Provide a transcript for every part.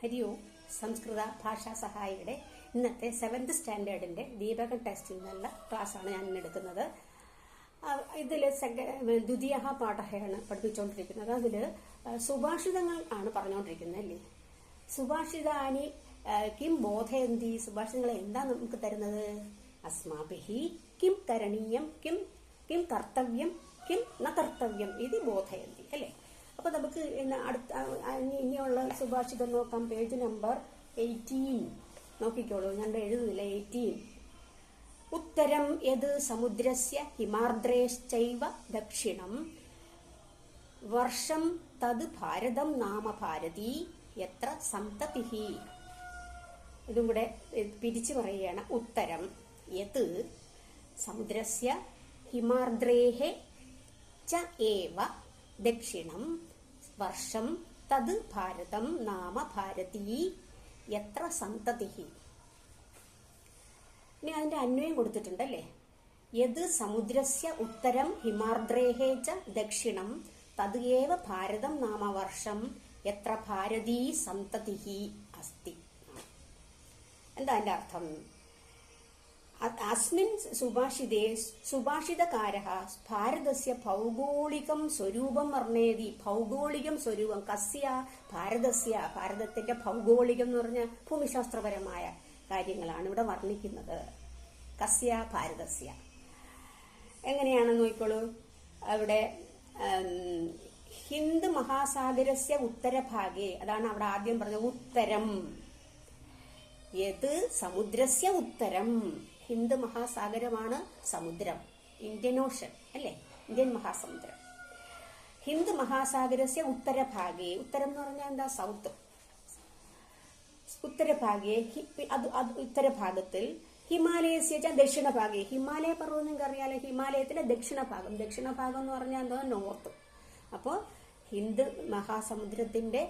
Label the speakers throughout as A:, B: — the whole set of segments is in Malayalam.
A: ഹരി ഓം. സംസ്കൃത ഭാഷാ സഹായിയുടെ ഇന്നത്തെ 7th സ്റ്റാൻഡേർഡിന്റെ ദീപക ടെസ്റ്റിൽ നിന്നുള്ള ക്ലാസ്സാണ് ഞാൻ എടുക്കുന്നത്. ഇതിൽ ദ്വിതീയ പാഠമാണ് പഠിപ്പിച്ചുകൊണ്ടിരിക്കുന്നത്. അതിൽ സുഭാഷിതങ്ങൾ ആണ് പറഞ്ഞുകൊണ്ടിരിക്കുന്നത് അല്ലേ. സുഭാഷിതാനി കിം ബോധയന്തി, സുഭാഷിതങ്ങൾ എന്താ നമുക്ക് തരുന്നത്? അസ്മാഭിഹി കിം കരണീയം, കിം കിം കർത്തവ്യം, കിം ന കർത്തവ്യം ഇത് ബോധയന്തി അല്ലേ. അപ്പൊ നമുക്ക് ഇനിയുള്ള സുഭാഷിതം നോക്കാം. പേജ് നമ്പർ 18 നോക്കിക്കോളൂ, ഞാൻ എഴുതുന്നില്ല. 18. ഉത്തരം യത് സമുദ്രസ്യ ഹിമാർദ്രേശ്ചൈവ ദക്ഷിണം വർഷം തത് ഭാരതം നാമ ഭാരതി യത്ര സന്തതിഹി. ഇതും കൂടെ പിരിച്ചു പറയുകയാണ്. ഉത്തരം യത് സമുദ്രസ്യ ഹിമാർദ്രേഹ ച ഏവ ദക്ഷിണം വർഷം തത് ഭാരതം നാമ ഭാരതി യത്ര സന്തതിഹി. ഇനി അതിന്റെ അന്വയം കൊടുത്തിട്ടുണ്ടല്ലേ. യത് സമുദ്രസ്യ ഉത്തരം ഹിമാർദ്രേഹേ ച ദക്ഷിണം തത് ഏവ ഭാരതം നാമ വർഷം യത്ര ഭാരതീ സന്തതിഹി അസ്തി. എന്താ അതിന്റെ അർത്ഥം? അസ്മിൻ സുഭാഷിതേ സുഭാഷിതകാരഃ ഭാരതസ്യ ഭൗഗോളികം സ്വരൂപം വർണ്ണേതി. ഭൗഗോളികം സ്വരൂപം കസ്യ ഭാരതസ്യ, ഭാരതത്തിന്റെ ഭൗഗോളികം എന്ന് പറഞ്ഞ ഭൂമിശാസ്ത്രപരമായ കാര്യങ്ങളാണ് ഇവിടെ വർണ്ണിക്കുന്നത്. കസ്യ ഭാരതസ്യ എങ്ങനെയാണെന്ന് നോക്കിക്കോളൂ. അവിടെ ഹിന്ദ് മഹാസാഗരസ്യ ഉത്തരഭാഗേ, അതാണ് അവിടെ ആദ്യം പറഞ്ഞത്. ഉത്തരം യത് സമുദ്രസ്യ ഉത്തരം, ഹിന്ദ് മഹാസാഗരമാണ് സമുദ്രം, ഇന്ത്യൻ ഓഷൻ അല്ലേ, ഇന്ത്യൻ മഹാസമുദ്രം. ഹിന്ദ് മഹാസാഗരസ്യ ഉത്തരഭാഗേ, ഉത്തരം എന്ന് പറഞ്ഞാൽ എന്താ? സൗത്ത്. ഉത്തരഭാഗേ ഉത്തരഭാഗത്തിൽ ഹിമാലയസ്യ ദക്ഷിണഭാഗേ, ഹിമാലയ പർവ്വതം നിങ്ങൾക്ക് അറിയാലോ, ഹിമാലയത്തിന്റെ ദക്ഷിണഭാഗം. ദക്ഷിണഭാഗം എന്ന് പറഞ്ഞാൽ എന്താ? നോർത്ത്. അപ്പോൾ ഹിന്ദ് മഹാസമുദ്രത്തിന്റെ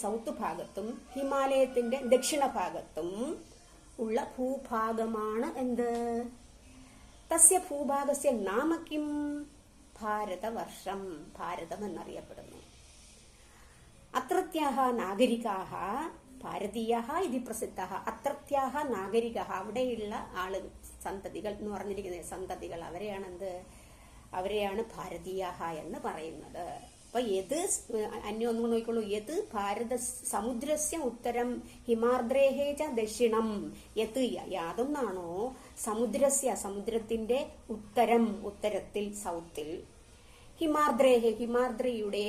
A: സൗത്ത് ഭാഗത്തും ഹിമാലയത്തിന്റെ ദക്ഷിണ ഭാഗത്തും ഉള്ള ഭൂഭാഗമാണ് എന്ത്? തസ്യ ഭൂഭാഗസ്യ നാമ കിം? ഭാരതവർഷം, ഭാരതം എന്നറിയപ്പെടുന്നു. അത്രത്യാഹ നാഗരികാഹ ഭാരതീയാഹ ഇതി പ്രസിദ്ധഃ. അത്രത്യാഹ നാഗരികാഹ, അവിടെയുള്ള ആള് സന്തതികൾ എന്ന് പറഞ്ഞിരിക്കുന്നത്, സന്തതികൾ അവരെയാണ് എന്ത്? അവരെയാണ് ഭാരതീയാഹ എന്ന് പറയുന്നത്. അപ്പൊ ഏത് ഒന്നും നോക്കിക്കോളൂ. ഏത് ഭാരത സമുദ്രസ്യ ഉത്തരം ഹിമാർദ്രേഹേ ച ദക്ഷിണം. ഏത് യാതൊന്നാണോ സമുദ്രസ്യ, സമുദ്രത്തിന്റെ ഉത്തരം, ഉത്തരത്തിൽ സൗത്തിൽ, ഹിമാർദ്രേഹേ ഹിമാർദ്രയുടെ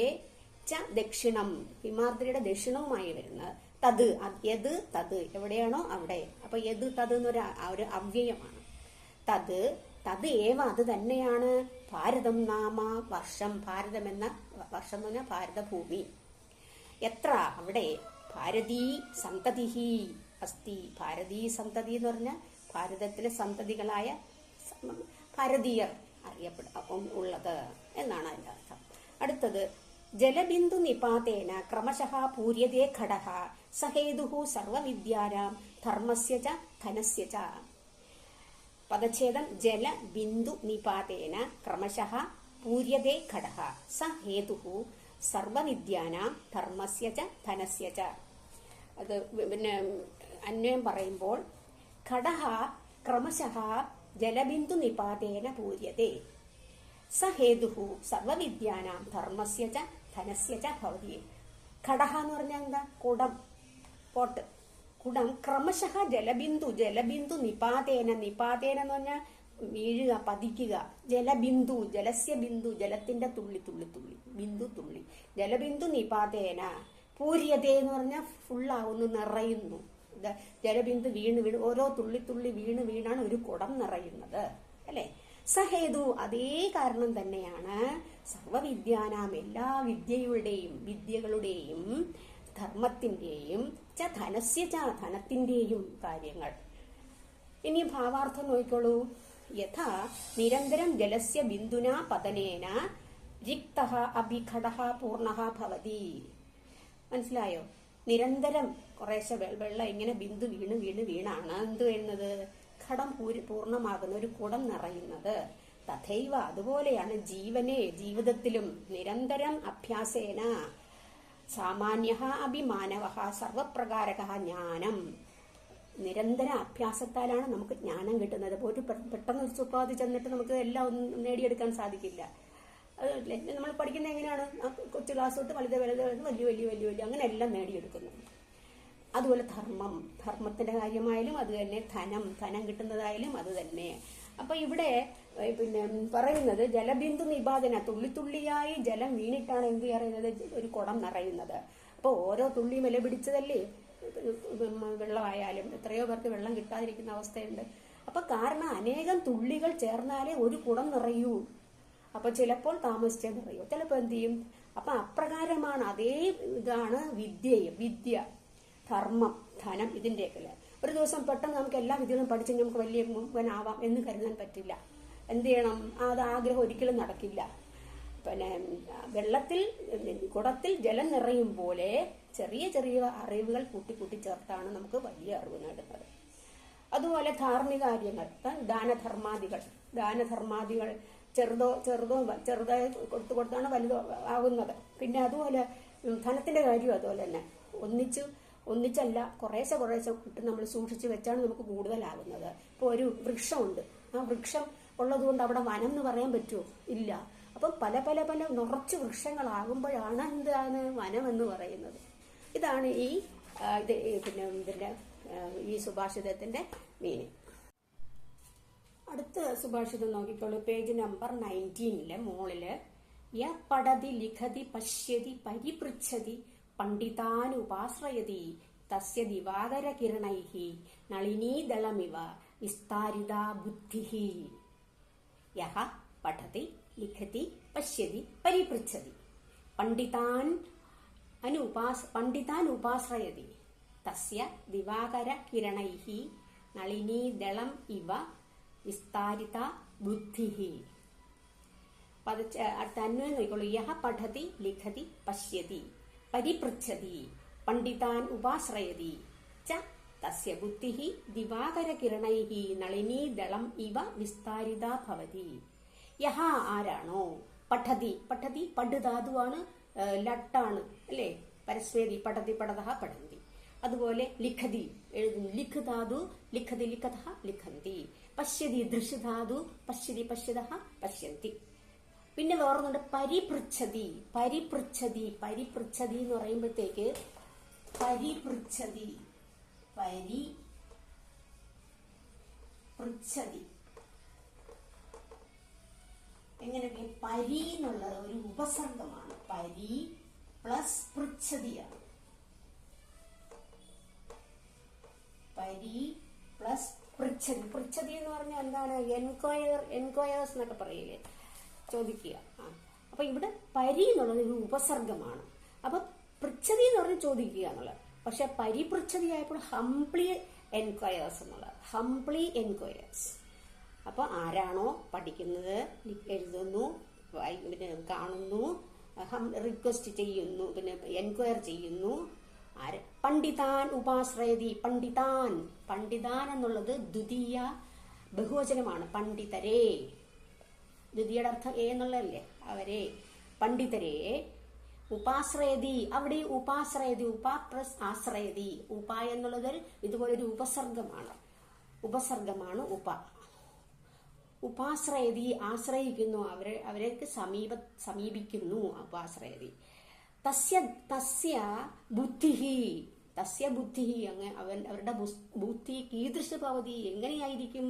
A: ച ദക്ഷിണം, ഹിമാർദ്രയുടെ ദക്ഷിണവുമായി വരുന്നത്. തത് യത് തത് എവിടെയാണോ അവിടെ. അപ്പൊ യത് തത് എന്നൊരു അവ്യയമാണ്. തത് തത് ഏവ അത് തന്നെയാണ് ഭാരതം നാമ വർഷം, ഭാരതം എന്ന വർഷം എന്ന് പറഞ്ഞാൽ ഭാരതഭൂമി. എത്ര അവിടെ ഭാരതീ സന്തതിഹി അസ്തി. ഭാരതീ സന്തതി എന്ന് പറഞ്ഞാൽ ഭാരതത്തിലെ സന്തതികളായ ഭാരതീയർ ഉള്ളത് എന്നാണ് അതിന്റെ അർത്ഥം. അടുത്തത് ജലബിന്ദു നിപാതേന ക്രമശഃ പൂര്യതേ ഘടഃ സഹേതുഃ സർവവിദ്യാനാം ധർമ്മസ്യ ച ധനസ്യ ച. പദച്ഛേദം ജലബിന്ദു നിപാതേന ക്രമശഃ പൂര്യതേ ഘടഃ സ ഹേതുഃ സർവവിദ്യാനാം ധർമ്മസ്യ ച ധനസ്യ ച. അത് പിന്നെ അന്വയം പറയുമ്പോൾ ഘടഃ ക്രമശഃ ജലബിന്ദു നിപാതേന പൂര്യതേ സ ഹേതുഃ സർവവിദ്യാനാം ധർമ്മസ്യ ച ധനസ്യ ച ഭവതി. ഘടഃ എന്ന് പറഞ്ഞാൽ എന്താ? കുടം, പോട്ട്, കുടം. ക്രമശഃ ജലബിന്ദു, ജലബിന്ദു നിപാതേന, നിപാതേന എന്ന് പറഞ്ഞാൽ വീഴുക, പതിക്കുക. ജലബിന്ദു, ജലസ്യ ബിന്ദു, ജലത്തിന്റെ തുള്ളി, തുള്ളി തുള്ളി, ബിന്ദു തുള്ളി. ജലബിന്ദു നിപാതേന പൂര്യതേ എന്ന് പറഞ്ഞാൽ ഫുള്ളാവുന്നു, നിറയുന്നു. ജലബിന്ദു വീണ് വീണ്, ഓരോ തുള്ളി തുള്ളി വീണ് വീണാണ് ഒരു കുടം നിറയുന്നത് അല്ലെ. സഹേതു, അതേ കാരണം തന്നെയാണ് സർവവിദ്യാനാം എല്ലാ വിദ്യകളുടെയും ധർമ്മത്തിന്റെയും ച ധനസ്യ ച ധനത്തിന്റെയും കാര്യങ്ങൾ. ഇനി ഭാവാർത്ഥം നോക്കിക്കോളൂ. യഥാ നിരന്തരം ജലസ്യ ബിന്ദുനാ പതനേന രിക്തഃ അപി ഘടഃ പൂർണ്ണഃ ഭവതി. മനസ്സിലായോ? നിരന്തരം കുറേശ്ശെ വെള്ളം ഇങ്ങനെ ബിന്ദു വീണ് വീണ് വീണാണ് എന്ത് വരുന്നത്? ഘടം പൂർണ്ണമാകുന്ന, ഒരു കുടം നിറയുന്നത്. തഥൈവ അതുപോലെയാണ് ജീവിതത്തിലും നിരന്തരം അഭ്യാസേന സാമാന്യ അഭി മാനവ സർവപ്രകാരക ജ്ഞാനം. നിരന്തര അഭ്യാസത്താലാണ് നമുക്ക് ജ്ഞാനം കിട്ടുന്നത്. ഒരു പെട്ടെന്ന് ഒരു സുപ്രഭാതത്തിൽ ചെന്നിട്ട് നമുക്ക് എല്ലാം ഒന്നും നേടിയെടുക്കാൻ സാധിക്കില്ല. നമ്മൾ പഠിക്കുന്ന എങ്ങനെയാണ്? കൊച്ചു ക്ലാസ് തൊട്ട് വലുത് വലുത് വലിയ വലിയ വലിയ വലിയ അങ്ങനെ എല്ലാം നേടിയെടുക്കുന്നു. അതുപോലെ ധർമ്മത്തിന്റെ കാര്യമായാലും അത് തന്നെ, ധനം കിട്ടുന്നതായാലും അത് തന്നെ. അപ്പൊ ഇവിടെ പിന്നെ പറയുന്നത് ജലബിന്ദു നിപാതന, തുള്ളിത്തുള്ളിയായി ജലം വീണിട്ടാണ് എന്ത് പറയുന്നത്, ഒരു കുടം നിറയുന്നത്. അപ്പൊ ഓരോ തുള്ളിയും വില പിടിച്ചതല്ലേ വെള്ളമായാലും. എത്രയോ പേർക്ക് വെള്ളം കിട്ടാതിരിക്കുന്ന അവസ്ഥയുണ്ട്. അപ്പൊ കാരണം അനേകം തുള്ളികൾ ചേർന്നാലേ ഒരു കുടം നിറയൂ. അപ്പൊ ചിലപ്പോൾ താമസിച്ചേ നിറയൂ, ചിലപ്പോൾ എന്ത് ചെയ്യും. അപ്പൊ അപ്രകാരമാണ്. അതേ ഇതാണ് വിദ്യ, ധർമ്മം, ധനം, ഇതിന്റെയൊക്കെ. ഒരു ദിവസം പെട്ടെന്ന് നമുക്ക് എല്ലാ വിദ്യകളും പഠിച്ച് നമുക്ക് വലിയ മുമ്പനാവാം എന്ന് കരുതാൻ പറ്റില്ല. എന്ത് ചെയ്യണം? അത് ആഗ്രഹം ഒരിക്കലും നടക്കില്ല. പിന്നെ കുടത്തിൽ ജലം നിറയും പോലെ ചെറിയ ചെറിയ അറിവുകൾ കൂട്ടി ചേർത്താണ് നമുക്ക് വലിയ അറിവ് നേടുന്നത്. അതുപോലെ ധാർമ്മിക കാര്യങ്ങൾ, ദാനധർമാദികൾ ചെറുതായി കൊടുത്താണ് വലുതോ ആകുന്നത്. പിന്നെ അതുപോലെ ധനത്തിന്റെ കാര്യം അതുപോലെ തന്നെ ഒന്നിച്ചല്ല, കുറേശ്ശെ ഇട്ട് നമ്മൾ സൂക്ഷിച്ചു വെച്ചാണ് നമുക്ക് കൂടുതലാകുന്നത്. ഇപ്പോൾ ഒരു വൃക്ഷമുണ്ട്, ആ വൃക്ഷം ഉള്ളതുകൊണ്ട് അവിടെ വനം എന്ന് പറയാൻ പറ്റുമോ? ഇല്ല. അപ്പം പല നിറച്ച് വൃക്ഷങ്ങളാകുമ്പോഴാണ് എന്താണ് വനം എന്ന് പറയുന്നത്. ഇതാണ് ഈ സുഭാഷിതത്തിന്റെ മീനിങ്. അടുത്ത സുഭാഷിതം നോക്കിക്കോളൂ. പേജ് നമ്പർ 19 മോളില് യ പഠതി ലിഖതി പശ്യതി പരിപൃച്ഛതി പണ്ഡിതാനുപാശ്രയതി തസ്യ ദിവാകര കിരണൈഹി നളിനീദളമിവ വിസ്താരിതാ ബുദ്ധിഹി. യഹ പഠതി ലിഖതി പശ്യതി പരിപൃച്ഛതി പണ്ഡിതാൻ ഉപാശ്രയതി തസ്യ ദിവാകര കിരണൈഹി നളിനീദളം ഇവ വിസ്താരിത ബുദ്ധിഹി. അടുത്ത അന്വയം നോക്കിക്കോളൂ. യഹ പഠതി ലിഖതി പശ്യതി പരിപൃച്ഛതി പണ്ഡിതാൻ ഉപാശ്രയതി ച തസ്യ ബുദ്ധിഹി ദിവാകര കിരണൈഹി നളിനീദളം ഇവ വിസ്താരിത ഭവതി. യഹ ആരാണോ, പഠതി പടുധാതുവാണ്, ലട്ടാണ് അല്ലേ, പരസ്മേതി പഠതി പടതഃ പഠന്തി. അതുപോലെ ലിഖതി എഴുതുന്നു, ലിഖധാതു ലിഖതി ലിഖതഃ ലിഖന്തി. പശ്യതി ദൃശ്യധാതു പശ്യതി പശ്യതഃ പശ്യന്തി. പിന്നെ വേറൊന്നുണ്ട് പരിപൃച്ഛതി എന്ന് പറയുമ്പോഴത്തേക്ക് പരിപൃച്ഛതി എങ്ങനെയൊക്കെ? പരി എന്നുള്ളത് ഒരു ഉപസർഗമാണ്. പരി പ്ലസ് പൃച്ഛതിയാണ്. പരി പ്ലസ് പൃച്ഛതി എന്ന് പറഞ്ഞാൽ എന്താണ്? എൻക്വയേഴ്സ് എന്നൊക്കെ പറയില്ലേ, ചോദിക്കുക. അപ്പൊ ഇവിടെ പരി എന്നുള്ളത് ഒരു ഉപസർഗമാണ്. അപ്പൊ പൃച്ഛതി എന്ന് പറഞ്ഞാൽ ചോദിക്കുക എന്നുള്ളത്. പക്ഷെ പരിപൃച്ഛതി ആയപ്പോൾ ഹംപ്ലി എൻക്വയേഴ്സ്. അപ്പൊ ആരാണോ പഠിക്കുന്നത്, എഴുതുന്നു, പിന്നെ കാണുന്നു, റിക്വസ്റ്റ് ചെയ്യുന്നു, പിന്നെ എൻക്വയർ ചെയ്യുന്നു. പണ്ഡിതാൻ ഉപാശ്രയതി. പണ്ഡിതാൻ എന്നുള്ളത് ദ്വിതീയ ബഹുവചനമാണ്. പണ്ഡിതരെ, ദ്വിതീയയുടെ അർത്ഥം എന്നുള്ളതല്ലേ, അവരെ, പണ്ഡിതരെ. ഉപാശ്രയതി, അവിടെ ഉപാശ്രയതി, ഉപ പ്ലസ് ആശ്രയതി. ഉപ എന്നുള്ളത് ഇതുപോലൊരു ഉപസർഗമാണ് ഉപ. ഉപാശ്രയതി ആശ്രയിക്കുന്നു, അവരേക്ക് സമീപിക്കുന്നു. ഉപാശ്രയതി. തസ്യ ബുദ്ധി അവരുടെ ബുദ്ധി കീദൃശഭവതി എങ്ങനെയായിരിക്കും?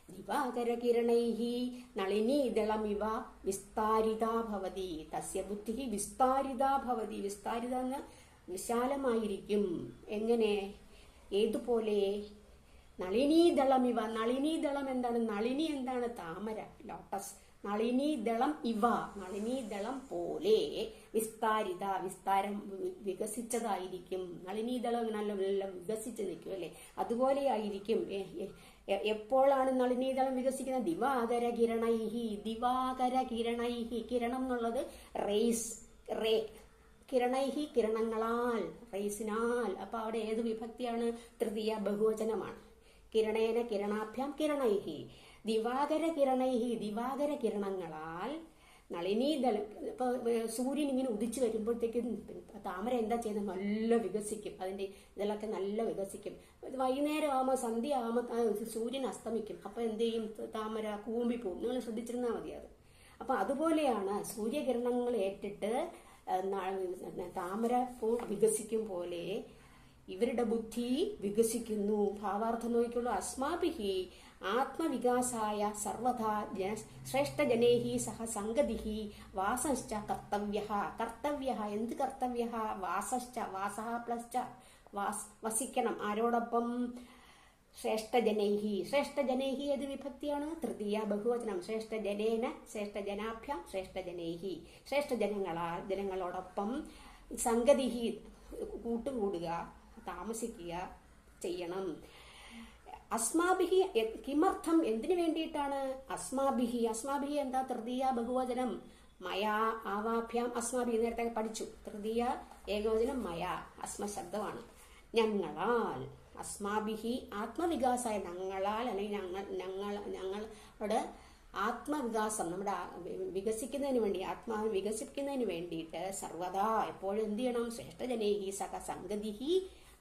A: ദിവാകര കിരണൈഹി നളിനീദളമിവ വിസ്താരിതാ ഭവതി. തസ്യ ബുദ്ധി വിസ്താരിതാ ഭവതി. വിസ്താരിത എന്ന് വിശാലമായിരിക്കും. എങ്ങനെ? ഏതുപോലെ? നളിനീദളമിവ. നളിനീദളം എന്താണ്? നളിനി എന്താണ്? താമര, ലോട്ടസ്. നളിനീദളം ഇവ, നളിനീദളം പോലെ. വിസ്താരിത, വിസ്താരം വികസിച്ചതായിരിക്കും. നളിനീദളം നല്ല വികസിച്ച് നിൽക്കും അല്ലെ, അതുപോലെ ആയിരിക്കും. എപ്പോഴാണ് നളിനീദളം വികസിക്കുന്നത്? ദിവാകര കിരണൈഹി. ദിവാകര കിരണൈഹി, കിരണം എന്നുള്ളത് കിരണൈഹി കിരണങ്ങളാൽ, റേസിനാൽ. അപ്പൊ അവിടെ ഏത് വിഭക്തിയാണ്? തൃതീയ ബഹുവചനമാണ്. കിരണേന കിരണാഭ്യാം കിരണൈഹി. ദിവാകര കിരണൈഹി, ദിവാകര കിരണങ്ങളാൽ നളിനീദള ഇപ്പൊ സൂര്യൻ ഇങ്ങനെ ഉദിച്ചു വരുമ്പോഴത്തേക്കും താമര എന്താ ചെയ്യുന്നത്, നല്ല വികസിക്കും, അതിന്റെ ഇതളൊക്കെ നല്ല വികസിക്കും. വൈകുന്നേരം ആകുമ്പോൾ സന്ധ്യ ആകുമ്പോൾ സൂര്യൻ അസ്തമിക്കും. അപ്പൊ എന്ത് ചെയ്യും, താമര കൂമ്പി പോകും. നിങ്ങൾ ശ്രദ്ധിച്ചിരുന്നാൽ മതി അത്. അപ്പൊ അതുപോലെയാണ് സൂര്യകിരണങ്ങൾ ഏറ്റിട്ട് താമര പൂ വികസിക്കും പോലെ ഇവരുടെ ബുദ്ധി വികസിക്കുന്നു. ഭാവാർത്ഥം നോക്കിയുള്ളൂ. അസ്മാഭിഹി ആത്മവികാസായ സർവഥാ ശ്രേഷ്ഠജനൈഹി സഹ സംഗതിഹി വാസശ്ച കർത്തവ്യഃ. കർത്തവ്യഃ എന്ത് കർത്തവ്യഃ? വാസശ്ച വാസഃ പ്ലസ് വസിക്കണം. ആരോടൊപ്പം? ശ്രേഷ്ഠജനൈഹി. ശ്രേഷ്ഠജനൈഹി ഏത് വിഭക്തിയാണ്? തൃതീയ ബഹുവചനം. ശ്രേഷ്ഠജനേന ശ്രേഷ്ഠജനാഭ്യാം ശ്രേഷ്ഠജനൈഹി. ജനങ്ങളോടൊപ്പം സംഗതിഹി കൂട്ടുകൂടുക, താമസിക്കുക ചെയ്യണം. അസ്മാഭിഹി കിമർത്ഥം എന്തിനു വേണ്ടിയിട്ടാണ്? അസ്മാഭിഹി. അസ്മാഭിഹി എന്താ? തൃതീയ ബഹുവചനം. മയാ ആവാഭ്യാം അസ്മാഭിഹി നേരത്തെ പഠിച്ചു. തൃതീയ ഏകവചനം മയാ, അസ്മ ശബ്ദമാണ്. ഞങ്ങളാൽ. അസ്മാഭിഹി ആത്മവികാസായ ഞങ്ങളാൽ, അല്ലെങ്കിൽ ഞങ്ങളുടെ ആത്മവികാസം, നമ്മുടെ വികസിക്കുന്നതിന് വേണ്ടി, ആത്മാവ് വികസിക്കുന്നതിന് വേണ്ടിയിട്ട് സർവദാ എപ്പോഴും എന്ത് ചെയ്യണം? ശ്രേഷ്ഠജനൈഹി സഹ സംഗതിഹി.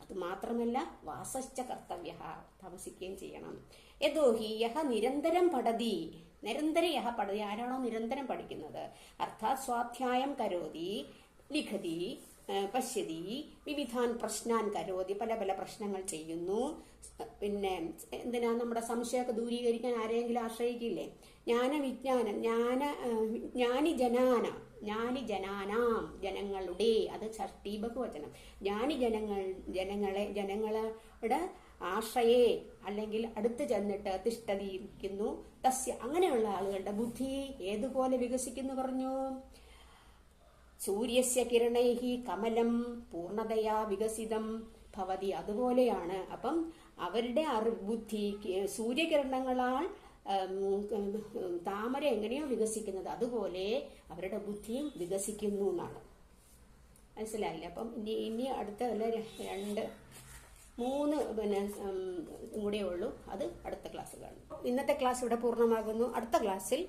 A: അത് മാത്രമല്ല വാസശ്ച കർത്തവ്യ, താമസിക്കുകയും ചെയ്യണം. യഥോഹി യഹ നിരന്തരം പഠതി. നിരന്തരം യഹ പഠതി, ആരാണോ നിരന്തരം പഠിക്കുന്നത്, അർത്ഥാത് സ്വാധ്യായം കരോതി ലിഖതി പശ്യതി വിവിധാൻ പ്രശ്നാൻ കരോതി, പല പല പ്രശ്നങ്ങൾ ചെയ്യുന്നു. പിന്നെ എന്തിനാ? നമ്മുടെ സംശയമൊക്കെ ദൂരീകരിക്കാൻ ആരെങ്കിലും ആശ്രയിക്കില്ലേ? ജ്ഞാനവിജ്ഞാനം ജ്ഞാനി ജനാനാം ജനങ്ങളുടെ, അത് ഷഷ്ഠി ബഹുവചനം. ജനങ്ങളുടെ ആശ്രയെ, അല്ലെങ്കിൽ അടുത്ത് ചെന്നിട്ട് തിഷ്ഠതിയിരിക്കുന്നു. തസ്യ, അങ്ങനെയുള്ള ആളുകളുടെ ബുദ്ധി ഏതുപോലെ വികസിക്കുന്നു പറഞ്ഞു? സൂര്യസ്യ കിരണൈഹി കമലം പൂർണ്ണതയാ വികസിതം ഭവതി. അതുപോലെയാണ്. അപ്പം അവരുടെ ബുദ്ധി സൂര്യകിരണങ്ങളാൽ താമര എങ്ങനെയോ വികസിക്കുന്നത്, അതുപോലെ അവരുടെ ബുദ്ധിയും വികസിക്കുന്നു എന്നാണ്. മനസ്സിലായില്ലേ? അപ്പം ഇനി അടുത്ത 2-3 കൂടെ ഉള്ളൂ. അത് അടുത്ത ക്ലാസ് കാണും. ഇന്നത്തെ ക്ലാസ് ഇവിടെ പൂർണ്ണമാകുന്നു. അടുത്ത ക്ലാസ്സിൽ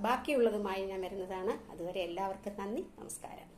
A: ബാക്കിയുള്ളതുമായി ഞാൻ വരുന്നതാണ്. അതുവരെ എല്ലാവർക്കും നന്ദി, നമസ്കാരം.